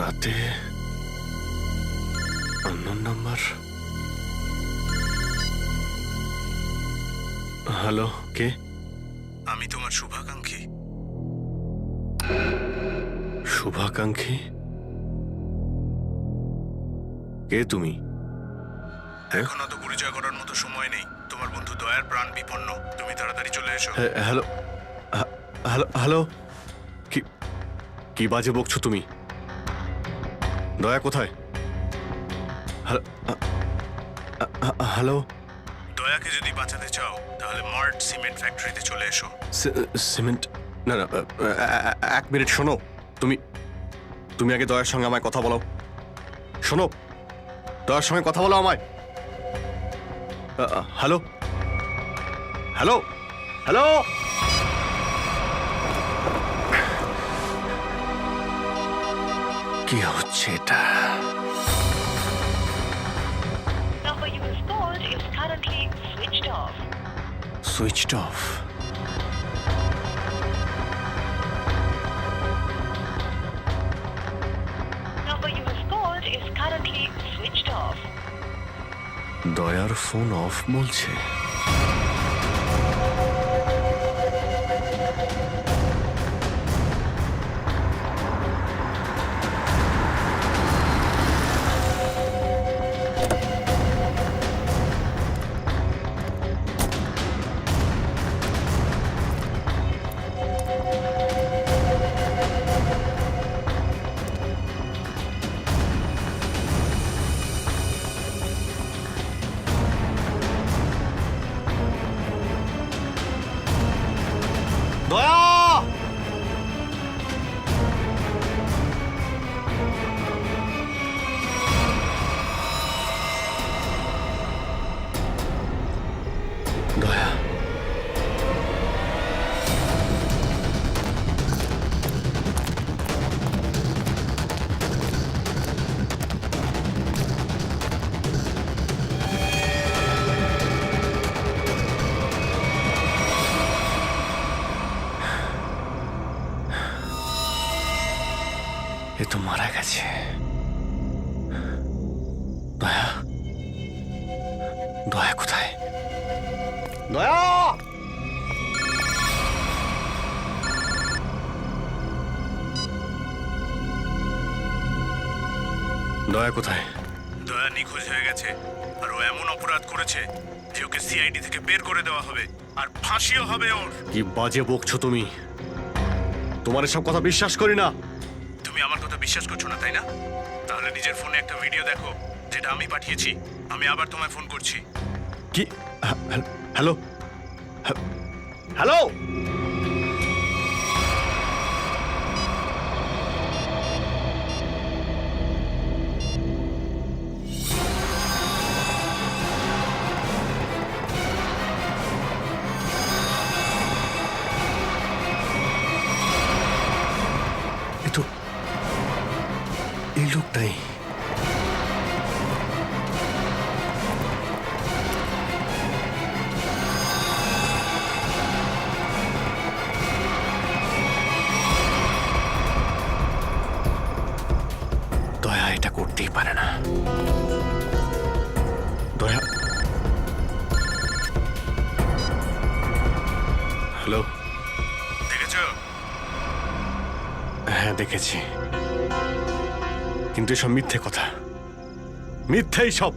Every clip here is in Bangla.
রাতে আননোন নাম্বার। হ্যালো, কে? আমি তোমার শুভাকাঙ্ক্ষী। শুভাকাঙ্ক্ষী? কে তুমি? এখনো তো পরিচয় করার মতো সময় নেই। তোমার বন্ধু দয়ার প্রাণ বিপন্ন। তুমি তাড়াতাড়ি চলে এসো। Hello, hello, hello. কি কি বাজে বকছো তুমি? দয়া কোথায়? হ্যালো। দয়াকে যদি বাঁচাতে চাও তাহলে মার্ট সিমেন্ট ফ্যাক্টরিতে চলে এসো। সিমেন্ট? না না, এক মিনিট শোনো। তুমি তুমি আগে দয়ার সঙ্গে আমায় কথা বলো। শোনো, দয়ার সঙ্গে কথা বলো আমায়। Hello, hello, hello. কি হচ্ছে এটা? Number you have called is currently switched off. Switched off? Number you have called is currently switched off. দয়ার ফোন অফ বলছে। দয়া! দয়া! এ তো মারা গেছে। দয়া, দয়া কোথায়? দয়া! দয়া কোথায়? দয়া নিখোঁজ হয়ে গেছে। আর ও এমন অপরাধ করেছে যে ওকে সিআইডি থেকে বের করে দেওয়া হবে, আর ফাঁসিও হবে ওর। কি বাজে বকছো তুমি? তোমার এসব কথা বিশ্বাস করি না। তুমি আমার কথা বিশ্বাস করছো না, তাই না? তাহলে নিজের ফোনে একটা ভিডিও দেখো, যেটা আমি পাঠিয়েছি। আমি আবার তোমায় ফোন করছি। কি? Hello, hello. এ তো এই লোকটাই। দয়া এটা করতেই পারে না। দয়া। হ্যালো। দেখেছো? হ্যাঁ, দেখেছি। কিন্তু এসব মিথ্যে কথা। মিথ্যেই সব।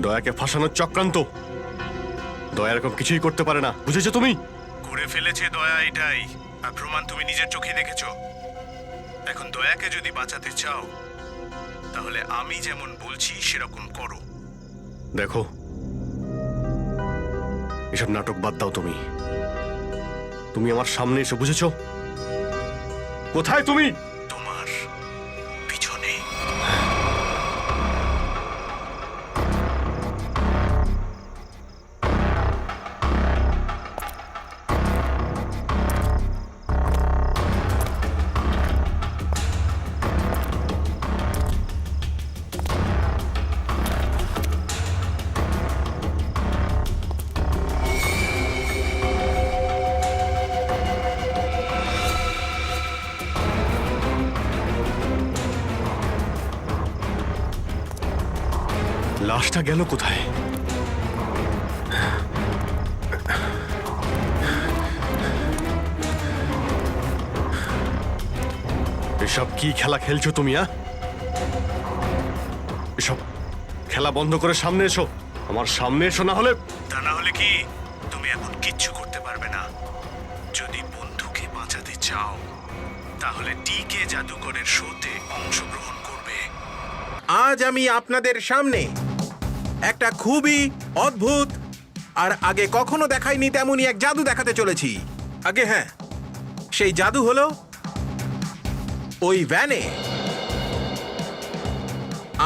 দয়াকে ফাঁসানোর চক্রান্ত। দয়া এরকম কিছুই করতে পারে না, বুঝেছো তুমি? করে ফেলেছে দয়া, এটাই। আর প্রমাণ তুমি নিজের চোখে দেখেছো। এখন দয়াকে যদি বাঁচাতে চাও তাহলে আমি যেমন বলছি সেরকম করো। দেখো, এসব নাটক বাদ দাও। তুমি তুমি আমার সামনে এসে, বুঝেছো? কোথায় তুমি? তোমার পিছনে। লাশটা গেল কোথায়? এসব কি খেলা খেলছো তুমি? এসব খেলা বন্ধ করে সামনে এসো। আমার সামনে এসো, না হলে তা না হলে কি তুমি এখন কিচ্ছু করতে পারবে না। যদি বন্ধুকে বাঁচাতে চাও তাহলে টিকে জাদুকরের শোতে অংশগ্রহণ করবে। আজ আমি আপনাদের সামনে একটা খুবই অদ্ভুত আর আগে কখনো দেখাইনি তেমনই এক জাদু দেখাতে চলেছি। আগে হ্যাঁ, সেই জাদু হলো ওই ভ্যানে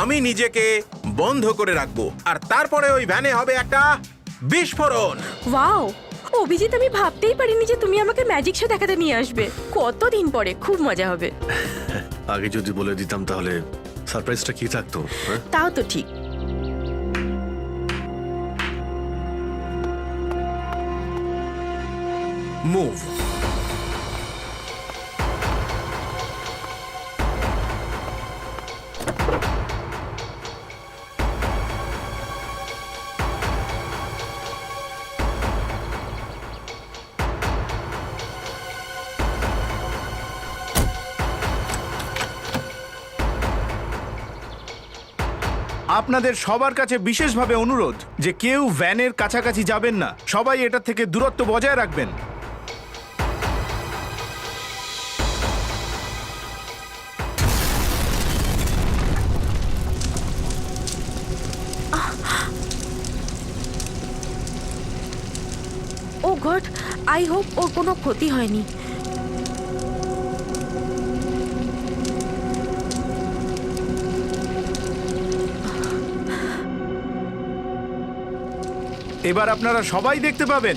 আমি নিজেকে বন্ধ করে রাখবো আর তারপরে ওই ভ্যানে হবে একটা বিস্ফোরণ। ওয়াও, অভিজিৎ, আমি ভাবতেই পারিনি যে তুমি আমাকে ম্যাজিক শো দেখাতে নিয়ে আসবে। কতদিন পরে, খুব মজা হবে। আগে যদি বলে দিতাম তাহলে সারপ্রাইজটা কি থাকতো? হ্যাঁ? তাও তো ঠিক। মুভ। আপনাদের সবার কাছে বিশেষভাবে অনুরোধ যে কেউ ভ্যানের কাছাকাছি যাবেন না। সবাই এটা থেকে দূরত্ব বজায় রাখবেন। ও গড, আই হোপ ওর কোনো ক্ষতি হয়নি। এবার আপনারা সবাই দেখতে পাবেন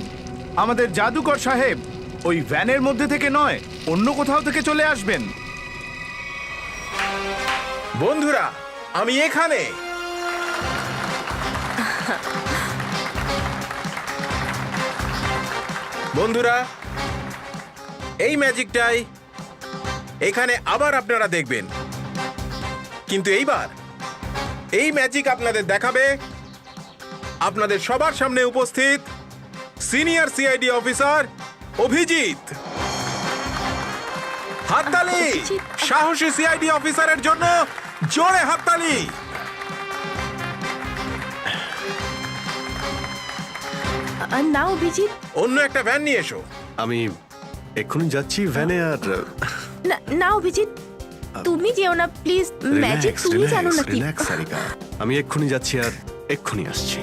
আমাদের জাদুকর সাহেব ওই ভ্যানের মধ্যে থেকে নয়, অন্য কোথাও থেকে চলে আসবেন। বন্ধুরা, আমি এখানে। বন্ধুরা, এই ম্যাজিকটাই এখানে আবার আপনারা দেখবেন, কিন্তু এইবার এই ম্যাজিক আপনাদের দেখাবে আপনাদের সবার সামনে উপস্থিত সিনিয়র সিআইডি অফিসার অভিজিৎ। হাততালি সাহসী সিআইডি অফিসারের জন্য, জোরে হাততালি। না অভিজিৎ, অন্য একটা ভ্যান নিয়ে এসো। আমি এক্ষুনি যাচ্ছি ভ্যানে। আর না না অভিজিৎ, তুমি যেও না প্লিজ। ম্যাজিক তুমি জানো না কি। রিল্যাক্স সারিকা, আমি এক্ষুনি যাচ্ছি আর এক্ষুনি আসছি।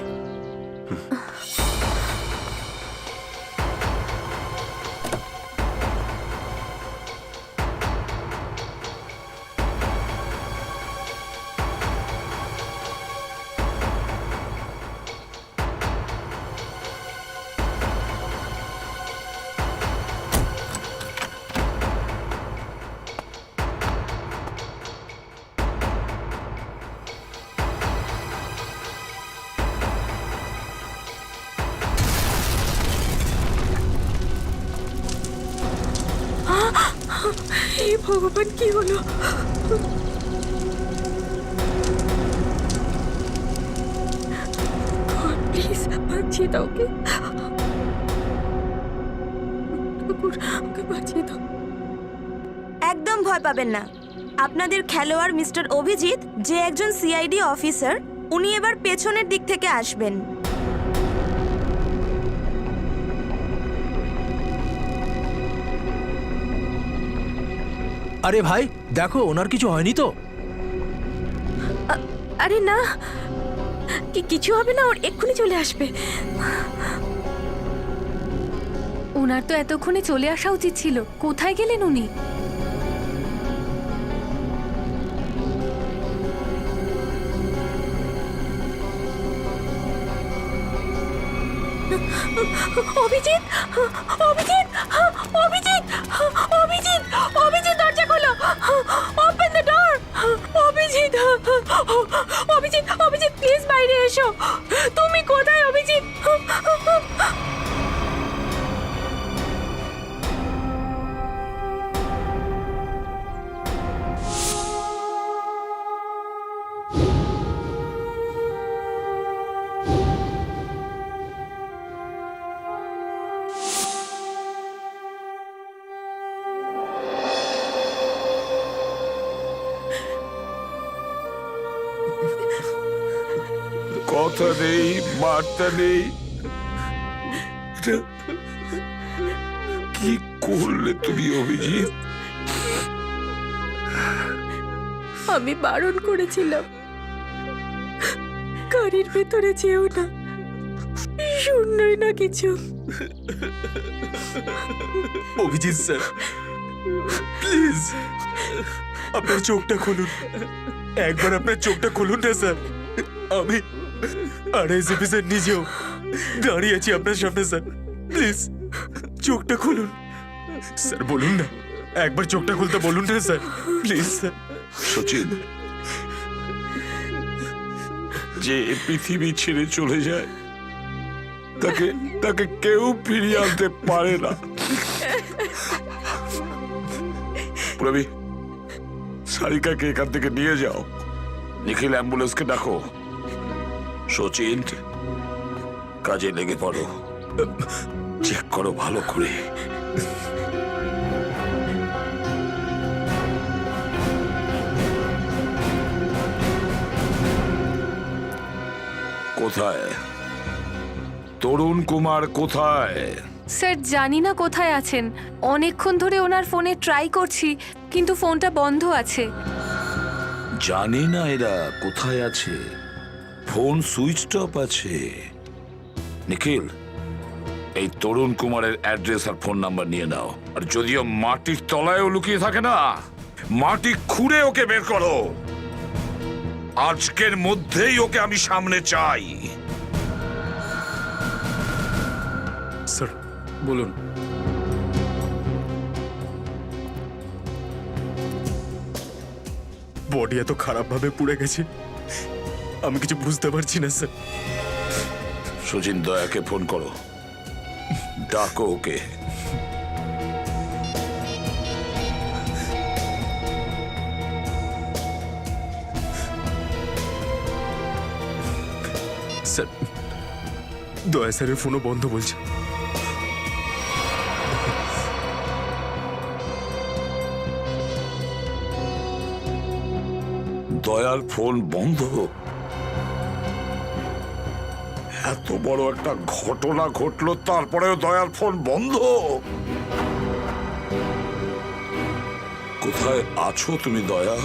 হে ভগবান, কি হলো? প্লিজ বাঁচিয়ে দাও ওকে। ওকে বাঁচিয়ে দাও। একদম ভয় পাবেন না। আপনাদের খেলোয়াড় মিস্টার অভিজিৎ, যে একজন সিআইডি অফিসার, উনি এবার পেছনের দিক থেকে আসবেন। আরে ভাই, দেখো ওনার কিছু হয়নি তো? আরে না, কিছু হবে না, ওর এক্ষুনি চলে আসবে। ওনার তো এতক্ষণে চলে আসা উচিত ছিল। কোথায় গেলেন উনি? অভিজিৎ, অভিজিৎ, অভিজিৎ, অভিজিৎ, অভিজিৎ, দরজা খোলো। Open the door. Abhijit, Abhijit, Abhijit, please বাইরে এসো। তুমি কোথায় অভিজিৎ? কথা নেই, বার্তা নেই। কি করলে তুমি অভিজিৎ? আমি বারণ করেছিলাম গাড়ির ভেতরে যেও না, শুনলই না কিছু। অভিজিৎ স্যার, প্লিজ আপনার চোখটা খুলুন, একবার আপনার চোখটা খুলুন না স্যার। আমি আরএসএফ স্যার নিজেও দাঁড়িয়ে আছি আপনার সামনে স্যার, প্লিজ চোখটা খুলুন স্যার, বলুন না, একবার চোখটা খুলতে বলুন না স্যার, প্লিজ স্যার। সচিন, যে এ পৃথিবী ছেড়ে চলে যায় তাকে তাকে কেউ ফিরিয়ে আনতে পারে না। রবি, সারিকাকে এখান থেকে নিয়ে যাও। নিখিল, অ্যাম্বুলেন্সকে ডাকো। সচিন, কাজে লেগে পড়ো, চেক করো ভালো করে। কোথায় তরুণ কুমার? কোথায়? স্যার জানি না কোথায় আছেন, অনেকক্ষণ ধরে ওনার ফোনে ট্রাই করছি কিন্তু ফোনটা বন্ধ আছে। জানি না এরা কোথায় আছে, ফোন সুইচ অফ আছে। নিখিল, এই তরুণ কুমারের অ্যাড্রেস আর ফোন নাম্বার নিয়ে নাও, আর যদিও মাটির তলায়ও লুকিয়ে থাকে না, মাটি খুঁড়ে ওকে বের করো। আজকের মধ্যেই ওকে আমি সামনে চাই। স্যার বলুন। বডি এত খারাপ ভাবে পুড়ে গেছে, আমি কিছু বুঝতে পারছি না স্যার। সচিন, দয়াকে ফোন করো, ডাকো ওকে। স্যার, দয়া স্যারের ফোনও বন্ধ বলছে। দয়ার ফোন বন্ধ? এত বড় একটা ঘটনা ঘটলো, তারপরেও দয়ার ফোন বন্ধ? কোথায় আছো তুমি দয়া?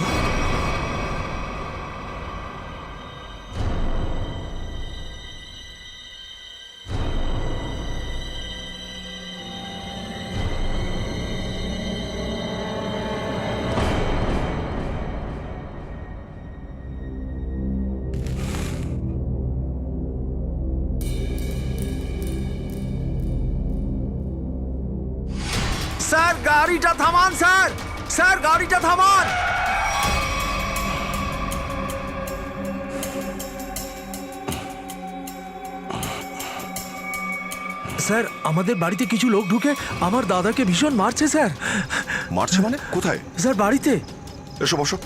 স্যার গাড়িটা থামান, স্যার স্যার গাড়িটা থামান। স্যার, আমাদের বাড়িতে কিছু লোক ঢুকে আমার দাদাকে ভীষণ মারছে স্যার। মারছে মানে? কোথায়? স্যার বাড়িতে। এসো বসো।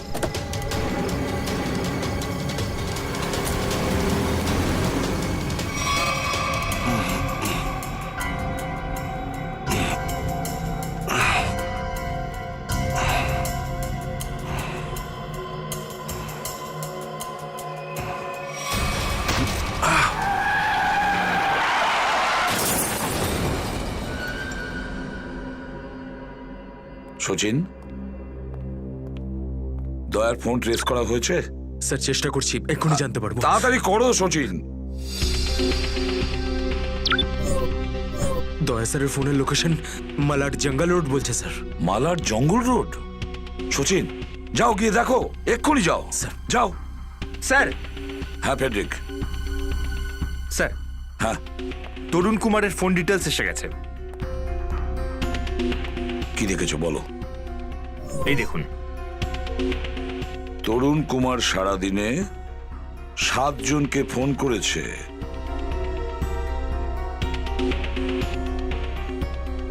সচিন, দয়ার ফোন ট্রেস করা হয়েছে? স্যার চেষ্টা করছি, এক্ষুনি জানতে পারবো। তাড়াতাড়ি করো সচিন। দয়া স্যারের ফোনের লোকেশন মালাড জঙ্গল রোড বলছে স্যার। মালার জঙ্গল রোড? সচিন, যাও গিয়ে দেখো, এক্ষুনি যাও। স্যার। যাও। স্যার, হ্যাঁ ফেডরিক। স্যার, হ্যাঁ, তরুণ কুমারের ফোন ডিটেলস এসে গেছে। কি দেখেছো বলো। এই দেখুন। তরুণ কুমার সারাদিনে 7 জনকে ফোন করেছে।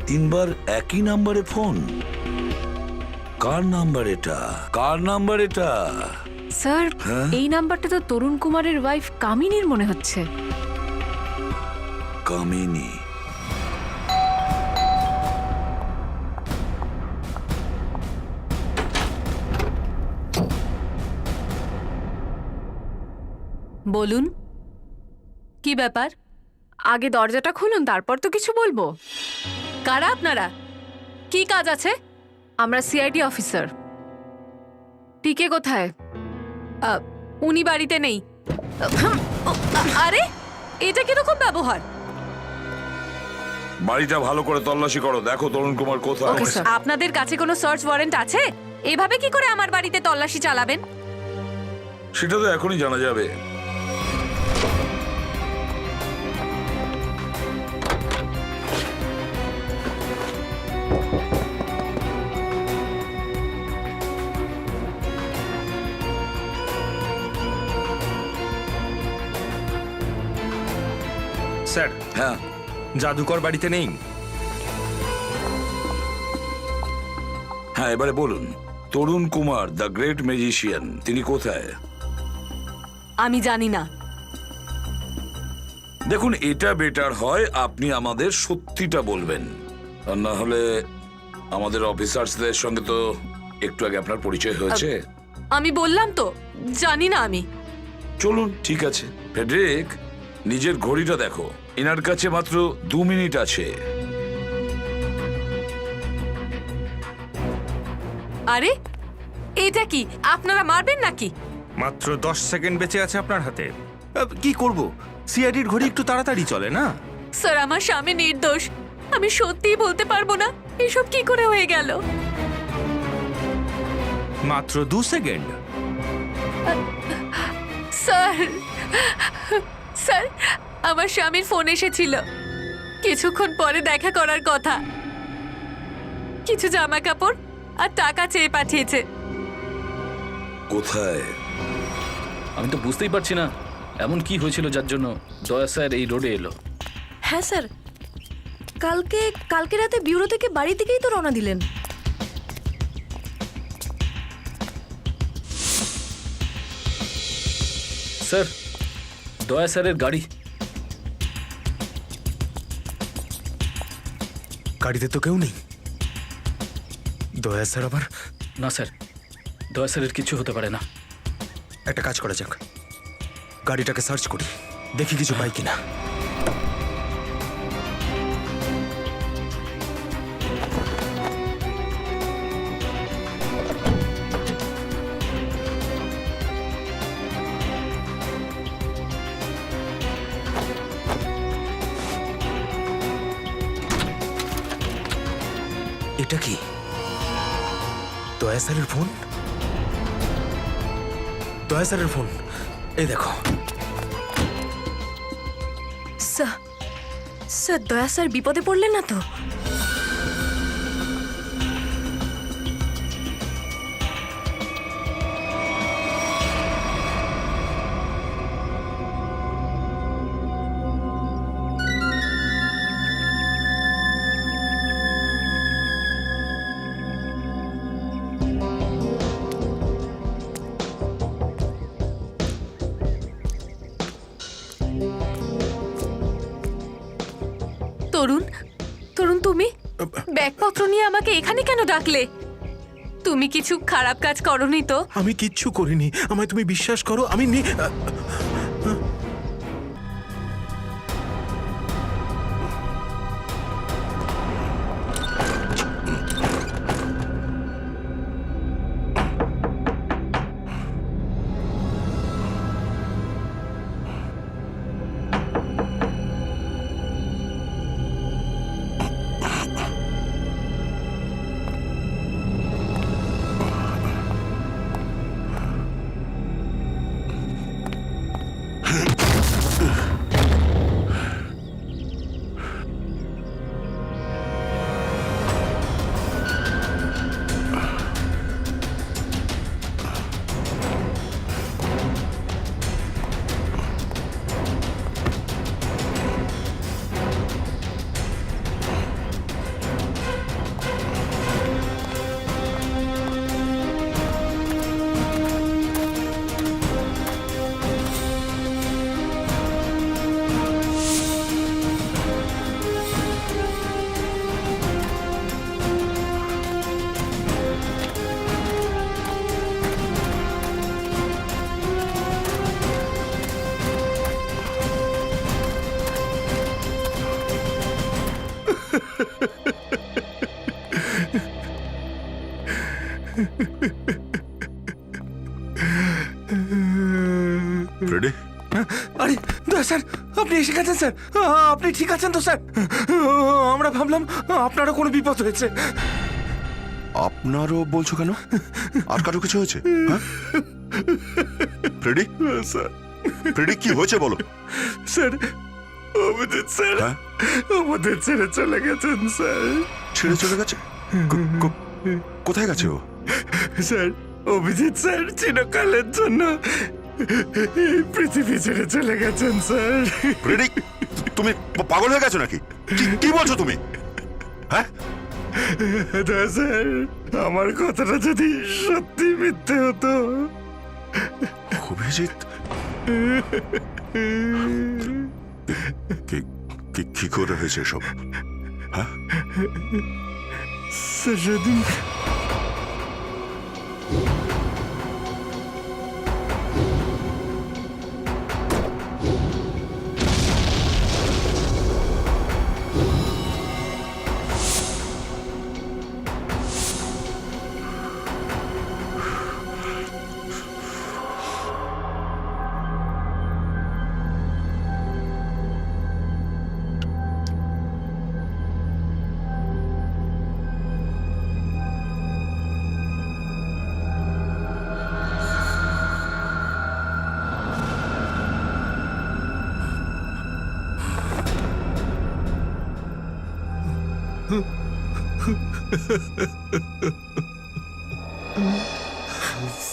3 বার একই নাম্বারে ফোন। কার নাম্বার এটা? কার নাম্বার এটা? স্যার হ্যাঁ? এই নাম্বারটা তো তরুণ কুমারের ওয়াইফ কামিনীর মনে হচ্ছে। কামিনী? বলুন। কি ব্যাপার? আগে দরজাটা খুলুন, তারপর তো কিছু বলবো। কারা আপনারা? কি কাজ আছে? আমরা সিআইডি অফিসার। পিকে কোথায়? উনি বাড়িতে নেই। আরে এটা কিরকম ব্যবহার? বাড়িটা ভালো করে তল্লাশি করো, দেখো তরুণ কুমার কোথায়। Okay sir. আপনাদের কাছে কোনো সার্চ ওয়ারেন্ট আছে? এভাবে কি করে আমার বাড়িতে তল্লাশি চালাবেন? সেটা তো এখনই জানা যাবে। স্যার, হ্যাঁ, জাদুকর বাড়িতে নেই। হ্যাঁ, এবারে বলুন, তরুণ কুমার দ্য গ্রেট ম্যাজিশিয়ান তিনি কোথায়? আমি জানি না। দেখুন, এটা বেটার হয় আপনি আমাদের সত্যিটা বলবেন, আর না হলে আমাদের অফিসার্সদের সঙ্গে তো একটু আগে আপনার পরিচয় হয়েছে। আমি বললাম তো জানি না আমি। চলুন, ঠিক আছে। ফেডরিক, নিজের ঘড়িটা দেখো, এনার কাছে মাত্র 2 মিনিট আছে। আরে এটা কি, আপনারা মারবেন নাকি? মাত্র 10 সেকেন্ড বেঁচে আছে আপনার হাতে। কি করব? সিআইডির ঘড়ি একটু তাড়াতাড়ি চলে না। স্যার, আমার স্বামী নির্দোষ। আমি সত্যিই বলতে পারবো না এসব কি করে হয়ে গেল। মাত্র 2 সেকেন্ড। স্যার, স্যার, আমার স্বামীর ফোন এসেছিল কিছুক্ষণ পরে দেখা করার কথা। কিছু জামা কাপড় আর টাকা চেয়ে পাঠিয়েছে। কোথায়? আমি তো বুঝতেই পারছি না এমন কি হয়েছিল যার জন্য দয়া স্যার এই রোডে এলো। হ্যাঁ স্যার, কালকে রাতে ব্যুরো থেকে বাড়ি থেকেই তো রওনা দিলেন। স্যার, দয়া স্যারের গাড়ি। গাড়িতে তো কেউ নেই। দয়া স্যার আবার। না স্যার, দয়া স্যারের কিছু হতে পারে না। একটা কাজ করা যাক, গাড়িটাকে সার্চ করি, দেখি কিছু পাই কিনা। এটা কি? দয়া স্যারের ফোন। দয়া স্যারের ফোন, এই দেখো। স্যার, দয়া স্যার বিপদে পড়লেন না তো? তরুণ, তরুণ, তুমি ব্যাগপত্র নিয়ে আমাকে এখানে কেন ডাকলে? তুমি কিছু খারাপ কাজ করনি তো? আমি কিচ্ছু করিনি, আমায় তুমি বিশ্বাস করো। আমি আপনি এসে গেছেন স্যার। আপনি ঠিক আছেন তো স্যার? আমরা ভাবলাম আপনারও কোনো বিপদ হয়েছে। আপনারও বলছো কেন? আর কারো কিছু হয়েছে? হ্যাঁ? ফ্রেডি, স্যার ফ্রেডি কি হয়েছে বলো? স্যার, অভিজিৎ স্যার হ্যাঁ? আমাদের ছেড়ে চলে গেছেন স্যার। ছেড়ে চলে গেছে? কোথায় গেছে ও? স্যার, অভিজিৎ স্যার চিরকালের জন্য এই পৃথিবী ছেড়ে চলে গেছেন স্যার। ফ্রেডি, তুমি পাগল হয়ে গেছো নাকি? কি বলছো তুমি? হ্যাঁ? না স্যার, আমার কথাটা যদি সত্যি মিথ্যে হতো। অভিজিৎ কি করে হয়েছে সব? হ্যাঁ? স্যার, সেদিন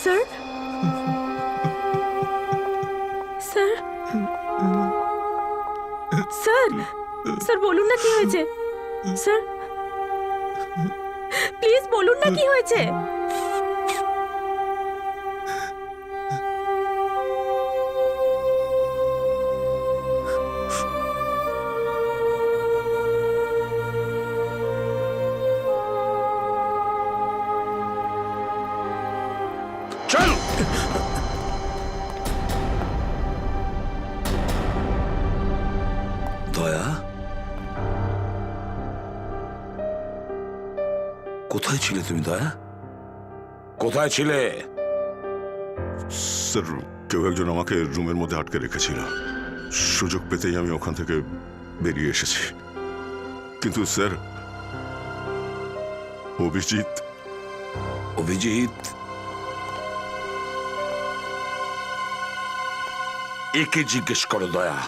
স্যার, স্যার, স্যার, স্যার বলুন না কি হয়েছে। স্যার প্লিজ বলুন না কি হয়েছে। চল। দয়া, কোথায় ছিলে তুমি? দয়া, কোথায় ছিলে? স্যার, কেউ একজন আমাকে রুমের মধ্যে আটকে রেখেছিল। সুযোগ পেতেই আমি ওখান থেকে বেরিয়ে এসেছি। কিন্তু স্যার, অভিজিৎ অভিজিৎ একে জিজ্ঞেস করো। দয়া,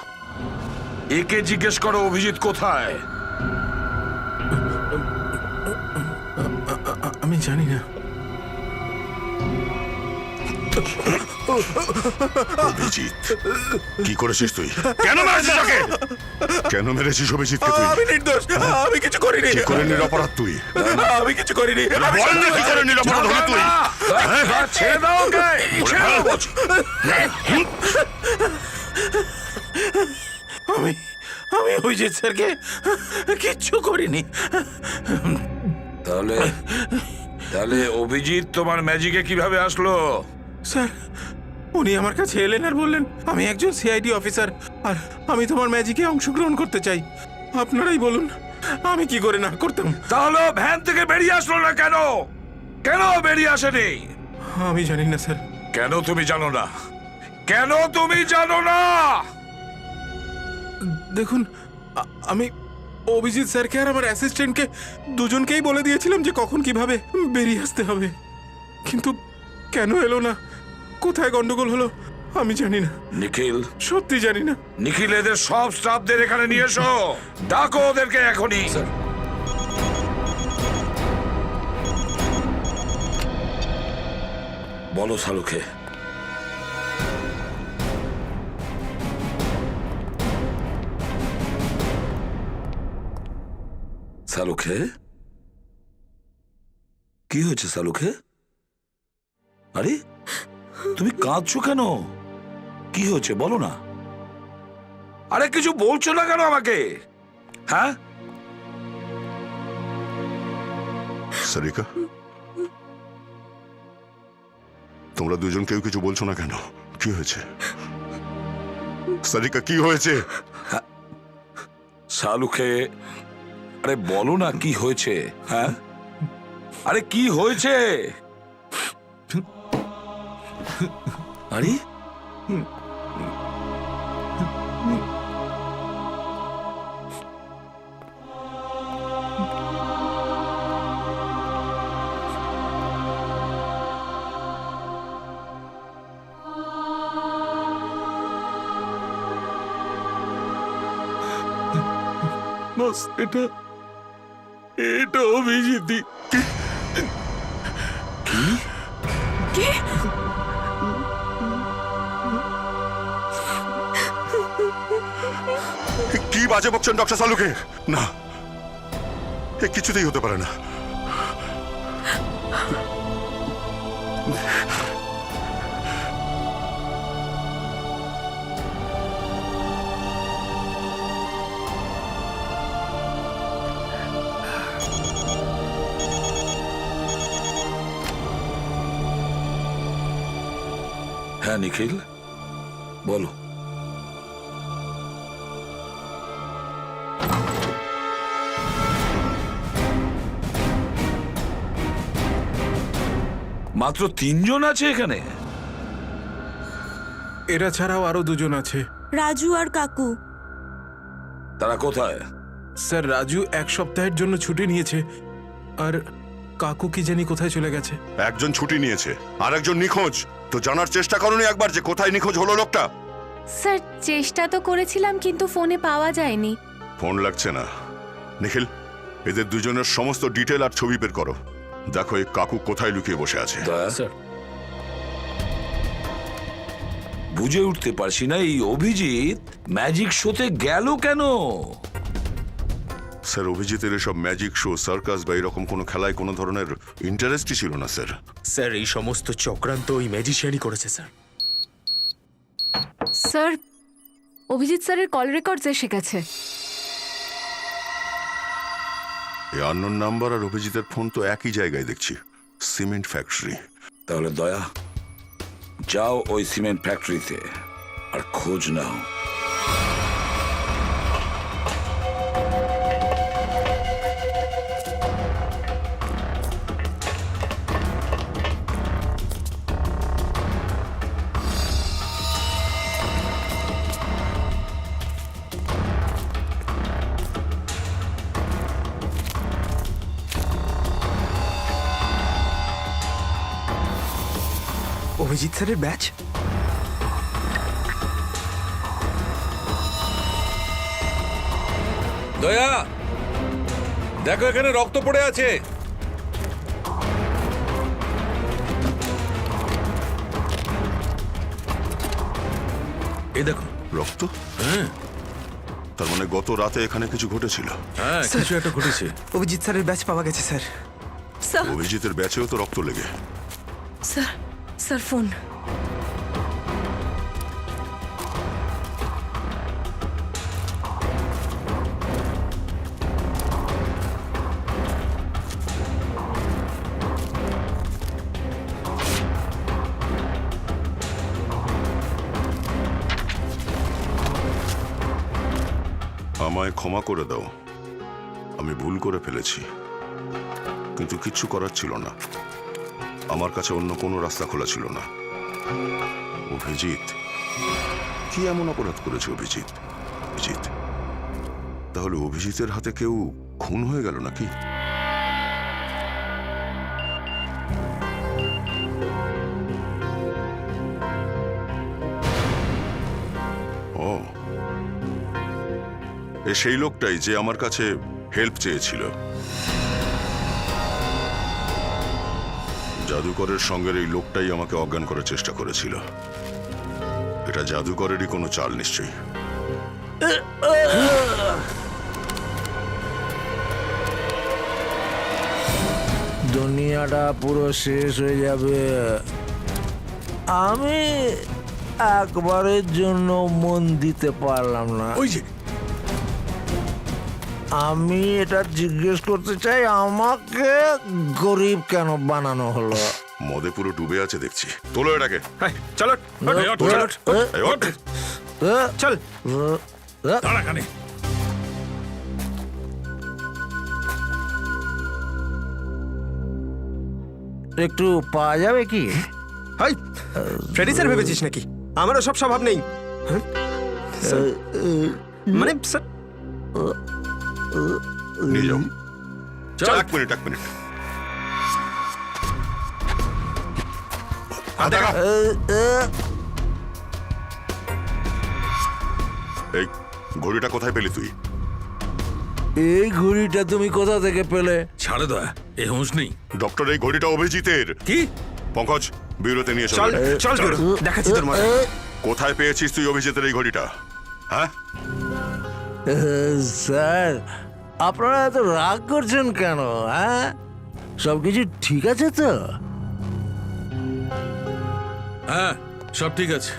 একে জিজ্ঞেস করো অভিজিৎ কোথায়? আমি জানি না। অভিজিৎ, কি করেছিস তুই? কেন মেরেছিস ওকে? কেন মেরেছিস অভিজিৎকে তুই? আমি নির্দোষ, আমি কিছু করিনি। কি করে নিরপরাধ তুই? আমি কিছু করিনি। বল না কি করে নিরপরাধ হলি তুই? ছেড়ে দাও ওকে, ছেড়ে দাও বলছি। আমি অভিজিৎ স্যারকে কিচ্ছু করিনি। তাহলে তাহলে অভিজিৎ তোমার ম্যাজিকে কিভাবে আসলো? স্যার, উনি আমার কাছে এলেন আর বললেন আমি একজন সিআইডি অফিসার আর আমি তোমার ম্যাজিকে অংশগ্রহণ করতে চাই। আপনারাই বলুন আমি কি করে না করতাম। তাহলে ভ্যান থেকে বেরিয়ে আসলো না কেন? কেন বেরিয়ে আসেনি? আমি জানি না স্যার। কেন তুমি জানো না? কেন তুমি জানো না? দেখুন, আমি অভিজিৎ স্যারকে আর আমার অ্যাসিস্ট্যান্টকে দুজনকেই বলে দিয়েছিলাম যে কখন কিভাবে বেরিয়ে আসতে হবে, কিন্তু কেন এলো না, কোথায় গন্ডগোল হলো আমি জানি না। নিখিল, সত্যি জানি না। নিখিল, এদের সব স্টাফদের এখানে নিয়ে এসো। ডাকো ওদেরকে এখনই। বলো শালুকে। শালুকে, কি হয়েছে শালুকে? আরে তুমি কাঁদছো কেন? কি হয়েছে বলো না। আরে কিছু বলছো না কেন আমাকে? হ্যাঁ, সারিকা, তোমরা দুজন কেউ কিছু বলছো না কেন? কি হয়েছে? সারিকা, কি হয়েছে? শালুকে, আরে বলো না কি হয়েছে? হ্যাঁ, আরে কি হয়েছে? আরে বস এটা এটা অভিজিৎ কি বাজে বকছেন ডক্টর সালুকে? না, এ কিছুতেই হতে পারে না। হ্যাঁ নিখিল, বলো। মাত্র 3 জন আছে এখানে? এরা ছাড়াও আরো 2 জন আছে। রাজু আর কাকু। তারা কোথায়? স্যার, রাজু 1 সপ্তাহের জন্য ছুটি নিয়েছে, আর কাকু কি জানি কোথায় চলে গেছে। একজন ছুটি নিয়েছে আর একজন নিখোঁজ। তো জানার চেষ্টা করোনি একবার যে কোথায় নিখোঁজ হলো লোকটা? স্যার, চেষ্টা তো করেছিলাম কিন্তু ফোনে পাওয়া যায়নি। ফোন লাগছে না। নিখিল, এদের দুজনের সমস্ত ডিটেল আর ছবি বের করো। দেখো এই কাকু কোথায় লুকিয়ে বসে আছে। দয়া, স্যার। বুঝে উঠতে পারছি না এই অভিজিৎ ম্যাজিক শোতে গেল কেন? স্যার, অভিজিতের এসব ম্যাজিক শো, সার্কাস বা এরকম কোনো খেলায় কোনো ধরনের ইন্টারেস্টই ছিল না স্যার। স্যার, এই সমস্ত চক্রান্ত ওই ম্যাজিশিয়ানই করেছে স্যার। স্যার, অভিজিৎ স্যারের কল রেকর্ডস এসে গেছে। এই আননোন নাম্বার আর অভিজিতের ফোন তো একই জায়গায় দেখছি, সিমেন্ট ফ্যাক্টরি। তাহলে দয়া, যাও ওই সিমেন্ট ফ্যাক্টরিতে আর খোঁজ নাও। অভিজিৎ স্যারের ব্যাচ? দয়া, দেখো এখানে রক্ত পড়ে আছে। এই দেখো। রক্ত? তার মানে গত রাতে এখানে কিছু ঘটেছিল। হ্যাঁ, কিছু একটা ঘটেছে। অভিজিৎ স্যারের ব্যাচ পাওয়া গেছে স্যার। স্যার, অভিজিতের ব্যাচেও তো রক্ত লেগে। Sir, sir phone. আমায় ক্ষমা করে দাও, আমি ভুল করে ফেলেছি, কিন্তু কিচ্ছু করার ছিল না। আমার কাছে অন্য কোনো রাস্তা খোলা ছিল না। অভিজিৎ, কি এমন অপরাধ করেছে অভিজিৎ? অভিজিৎ, তাহলে অভিজিতের হাতে কেউ খুন হয়ে গেল নাকি? ও, এ সেই লোকটাই যে আমার কাছে হেল্প চেয়েছিল। জাদুকরের সঙ্গে এই লোকটাই আমাকে অজ্ঞান করার চেষ্টা করেছিল। এটা জাদুকরেরই কোনো চাল নিশ্চয়ই। দুনিয়াটা পুরো শেষ হয়ে যাবে। আমি একবারের জন্য মন দিতে পারলাম না। ওই যে আমি এটা জিজ্ঞেস করতে চাই, আমাকে গরিব কেন বানানো হলো? মদে পুরো ডুবে আছে দেখছি। তোলো এটাকে। চলো এই ওঠ। চল। দাঁড়া কানে। একটু পাওয়া যাবে কি? হাই, ফ্রেডি স্যার ভেবেছিস নাকি আমারও সব স্বভাব নেই? হ্যাঁ? স্যার, মানে স্যার, নিয়ে যাও। চল। এক মিনিট। এই ঘড়িটা কোথায় পেলি তুই? এই ঘড়িটা তুমি কোথা থেকে পেলে? ছাড়ে দয়া, এ হুঁশ নেই। ডক্টর, এই ঘড়িটা অভিজিতের। কি? পঙ্কজ, ব্যুরোতে নিয়ে চল চল। চল বেরো, দেখাচ্ছি তোর মজা। কোথায় পেয়েছিস তুই অভিজিতের এই ঘড়িটা? হ্যাঁ, স্যার, আপনারা এত রাগ করছেন কেন? হ্যাঁ, সবকিছু ঠিক আছে তো? হ্যাঁ, সব ঠিক আছে।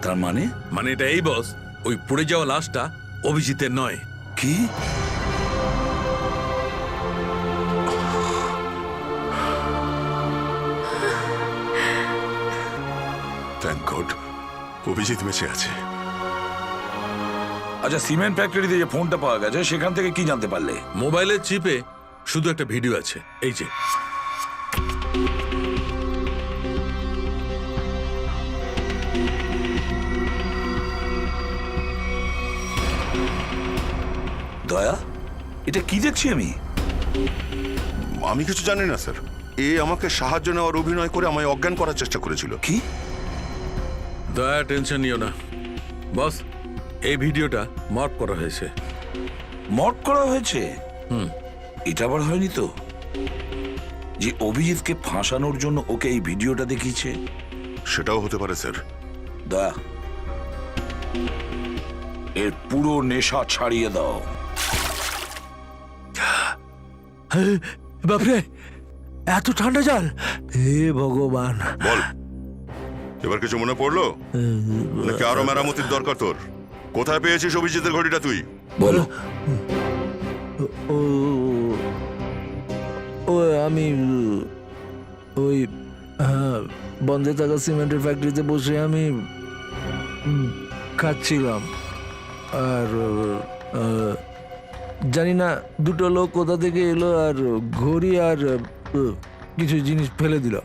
তার মানে মানে এটা এই বস, ওই পড়ে যাওয়া লাশটা অভিজিতের নয়। কি? থ্যাংক গড, অভিজিৎ বেঁচে আছে। আচ্ছা, সিমেন্ট ফ্যাক্টরিতে যে ফোনটা পাওয়া গেছে সেখান থেকে কি জানতে পারলে? মোবাইলের চিপে শুধু একটা ভিডিও আছে, এই যে। দয়া, এটা কি দেখছি আমি? আমি কিছু জানি না স্যার। এ আমাকে সাহায্য নেওয়ার অভিনয় করে আমায় অজ্ঞান করার চেষ্টা করেছিল। কি? দয়া, টেনশন নিও না বস, এই ভিডিওটা মর্ফ করা হয়েছে। মর্ড করা হয়েছে? এটা আবার হয়নি তো যে অভিজিৎকে ফাঁসানোর জন্য ওকে এই ভিডিওটা দেখিয়েছে? সেটাও হতে পারে স্যার। দয়া, এর পুরো নেশা ছাড়িয়ে দাও। বাপরে, এত ঠান্ডা জল! হে ভগবান! বল, এবার কিছু মনে পড়লো নাকি আরো মেরামতির দরকার তোর? কোথায় পেয়েছিস অভিজিতের ঘড়িটা তুই? বলো। ও ও আমি ওই বন্ধে থাকা সিমেন্টের ফ্যাক্টরিতে বসে আমি খাচ্ছিলাম, আর জানি না দুটো লোক কোথা থেকে এলো আর ঘড়ি আর কিছু জিনিস ফেলে দিল।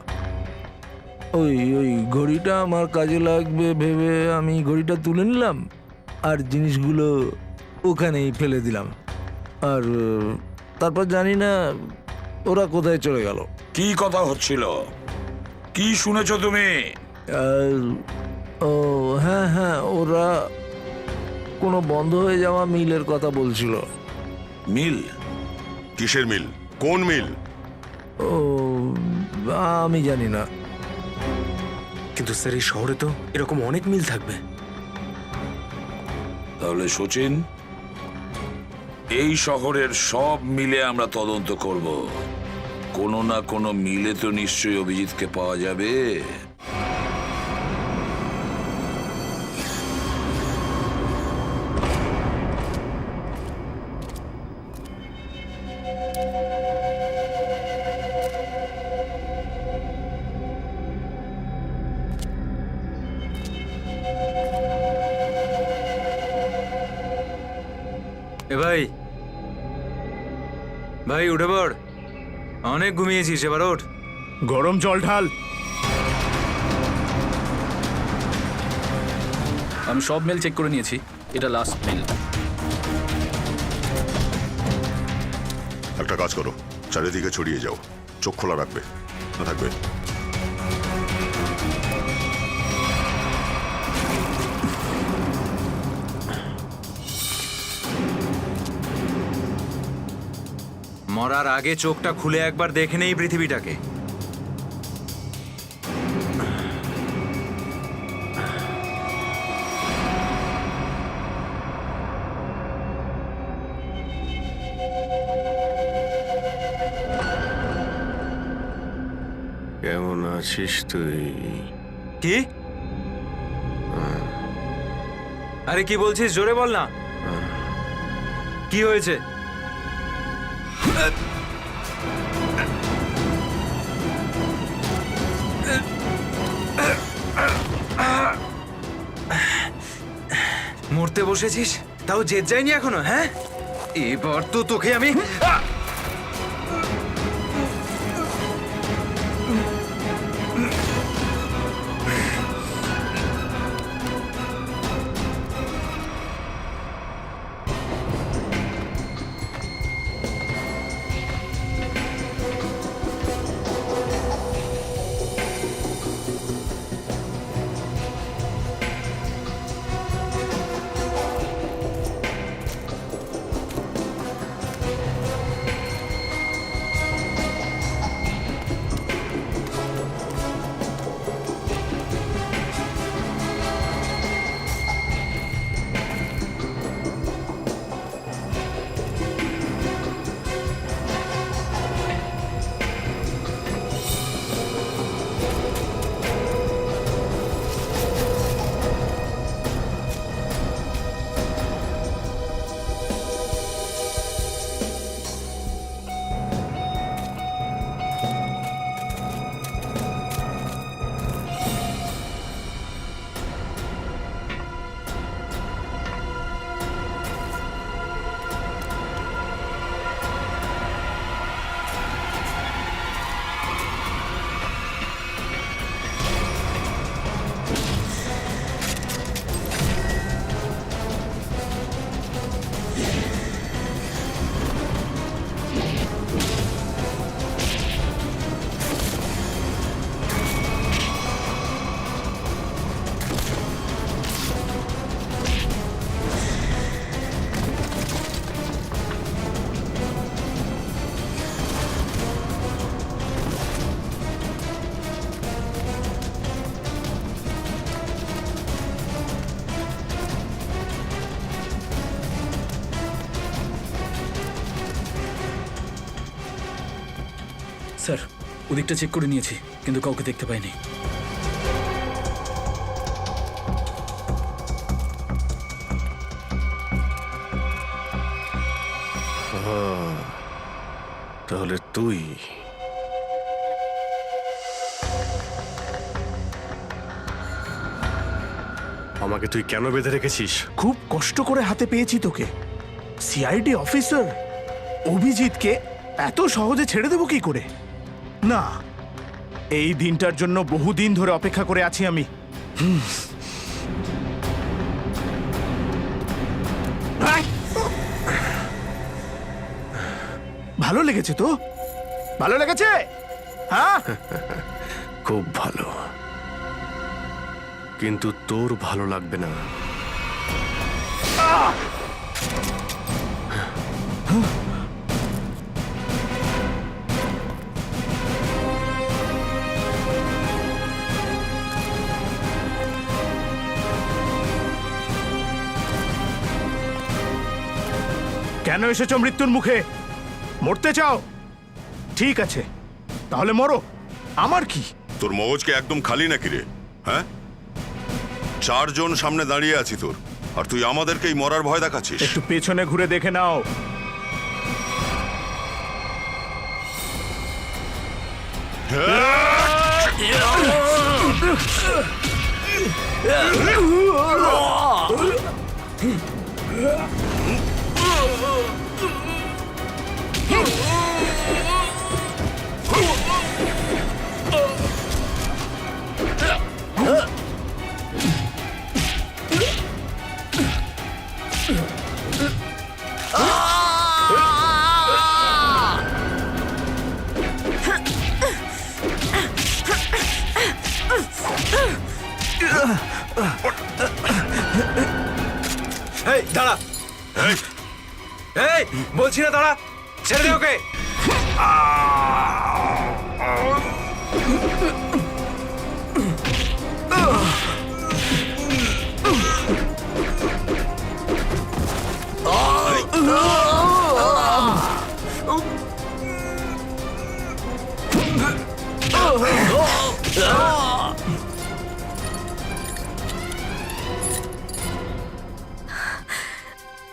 ওই ওই ঘড়িটা আমার কাজে লাগবে ভেবে আমি ঘড়িটা তুলে নিলাম আর জিনিসগুলো ওখানেই ফেলে দিলাম। আর তারপর জানি না ওরা কোথায় চলে গেল। কি কথা হচ্ছিল? কি শুনেছ তুমি? ও হ্যাঁ হ্যাঁ, ওরা কোনো বন্ধ হয়ে যাওয়া মিলের কথা বলছিল। মিল? কিসের মিল? কোন মিল? ও আমি জানি না। কিন্তু স্যার, এই শহরে তো এরকম অনেক মিল থাকবে। তাহলে সচিন, এই শহরের সব মিলে আমরা তদন্ত করব। কোনো না কোনো মিলে তো নিশ্চয়ই অভিজিৎকে পাওয়া যাবে। এ ভাই, ভাই উঠে পড়, অনেক ঘুমিয়েছিস, এবার ওঠ। গরম জল ঢাল। আমি সব মেল চেক করে নিয়েছি, এটা লাস্ট মেল। একটা কাজ করো, চারিদিকে ছড়িয়ে যাও, চোখ খোলা রাখবে, না থাকবে। মরার আগে চোখটা খুলে একবার দেখে নেই পৃথিবীটাকে। কেমন আছিস তুই? কি? আরে কি বলছিস, জোরে বল না। কি হয়েছে? মরতে বসেছিস, তাও জেদ যায়নি এখনো? হ্যাঁ, এবার তো তোকে আমি। স্যার ওদিকটা চেক করে নিয়েছি কিন্তু কাউকে দেখতে পাইনি। তাহলে তুই আমাকে তুই কেন বেঁধে রেখেছিস? খুব কষ্ট করে হাতে পেয়েছি তোকে। সিআইডি অফিসার অভিজিৎকে এত সহজে ছেড়ে দেবো কি করে? না, এই দিনটার জন্য বহুদিন ধরে অপেক্ষা করে আছি আমি। ভালো লেগেছে তো? ভালো লেগেছে? হ্যাঁ, খুব ভালো, কিন্তু তোর ভালো লাগবে না। কেন এসেছো মৃত্যুর মুখে? মরতে চাও? ঠিক আছে, তাহলে মরো, আমার কি? তোর মগজকে একদম খালি নাকি রে? হ্যাঁ, 4 জন সামনে দাঁড়িয়ে আছি তোর, আর তুই আমাদেরকেই মরার ভয় দেখাচ্ছিস। একটু পেছনে ঘুরে দেখে নাও। এই দাঁড়া, এই বলছি না দাঁড়া, ছেড়ে দে ওকে।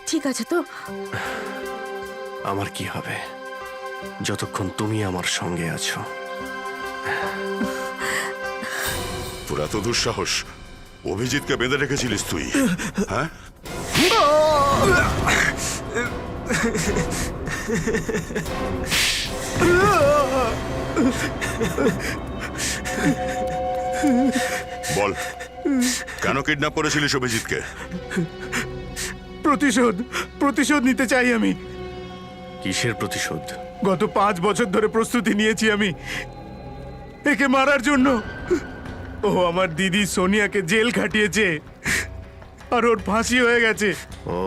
ঠিক আছে তো? আমার কি হবে যতক্ষণ তুমি আমার সঙ্গে আছো? তোর এত দুঃসাহস, অভিজিৎকে বেঁধে রেখেছিলিস তুই? হ্যাঁ, বল কেন কিডন্যাপ করেছিলিস অভিজিৎকে? প্রতিশোধ নিতে চাই আমি। কিসের প্রতিশোধ? গত 5 বছর ধরে প্রস্তুতি নিয়েছি আমি একে মারার জন্য। ও আমার দিদি সোনিয়াকে জেল খাটিয়েছে আর ওর ফাঁসি হয়ে গেছে। ও,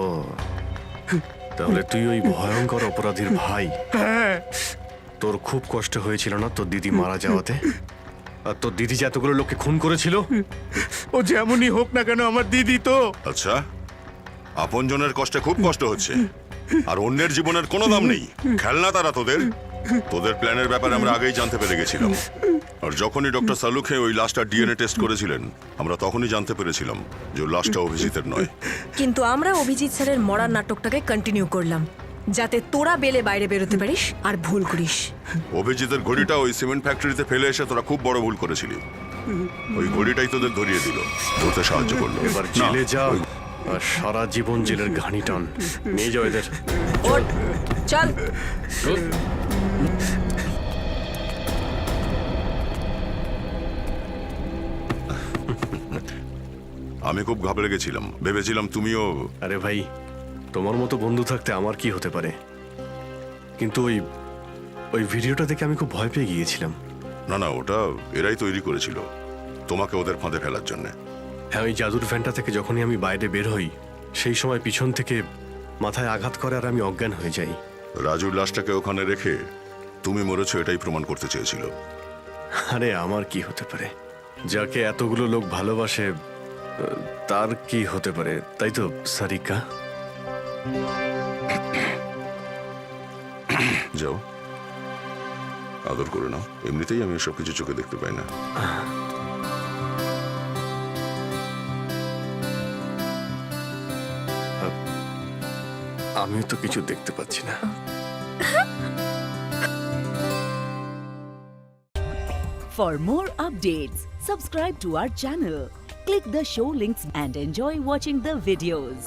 তাহলে তুই ওই ভয়ঙ্কর অপরাধীর ভাই? হ্যাঁ। তোর খুব কষ্ট হয়েছিল না তোর দিদি মারা যাওয়াতে? আর তোর দিদি যে এতগুলো লোককে খুন করেছিল? ও যেমনই হোক না কেন আমার দিদি তো। আচ্ছা, আপনজনের কষ্টে খুব কষ্ট হচ্ছে, আর অন্যের জীবনের কোনো দাম নেই। খেলনা তারা তোদের। তোদের প্ল্যানের ব্যাপারে আমরা আগেই জানতে পেরে গেছিলাম, আর যখনই ডক্টর সালুখে ওই লাশটা ডিএনএ টেস্ট করেছিলেন, আমরা তখনই জানতে পেরেছিলাম যে ওই লাশটা অভিজিতের নয়। কিন্তু আমরা অভিজিৎ স্যারের মরার নাটকটাকে কন্টিনিউ করলাম, যাতে তোরা বেলে বাইরে বেরোতে পারিস আর ভুল করিস। অভিজিতের ঘড়িটা ওই সিমেন্ট ফ্যাক্টরিতে ফেলে এসে তোরা খুব বড় ভুল করেছিলি। ওই ঘড়িটাই তোদের ধরিয়ে দিল, ধরতে সাহায্য করলো। এবার জেলে যা আর সারা জীবন জেলের ঘানি টান। নিয়ে যাও এদের। চল। আমি খুব ঘাবড়ে গেছিলাম, ভেবেছিলাম তুমিও। আরে ভাই, তোমার মতো বন্ধু থাকতে আমার কি হতে পারে? কিন্তু ওই ভিডিওটা দেখে আমি খুব ভয় পেয়ে গিয়েছিলাম। না না, ওটা এরাই তৈরি করেছিল তোমাকে ওদের ফাঁদে ফেলার জন্য। হ্যাঁ, ওই জাদুর ভ্যানটা থেকে যখনই আমি বাইরে বের হই, সেই সময় পিছন থেকে মাথায় আঘাত করে আর আমি অজ্ঞান হয়ে যাই। রাজুর লাশটাকে ওখানে রেখে তুমি মরেছো এটাই প্রমাণ করতে চেয়েছিল। আরে আমার কি হতে পারে? যাকে এতগুলো লোক ভালোবাসে তার কি হতে পারে, তাই তো সারিকা? যাও, আদর করে নাও। এমনিতেই আমি সব কিছু চোখে দেখতে পাই না। আমিও তো কিছু দেখতে পাচ্ছি না। For more updates, subscribe to our channel, click the show links and enjoy watching the videos.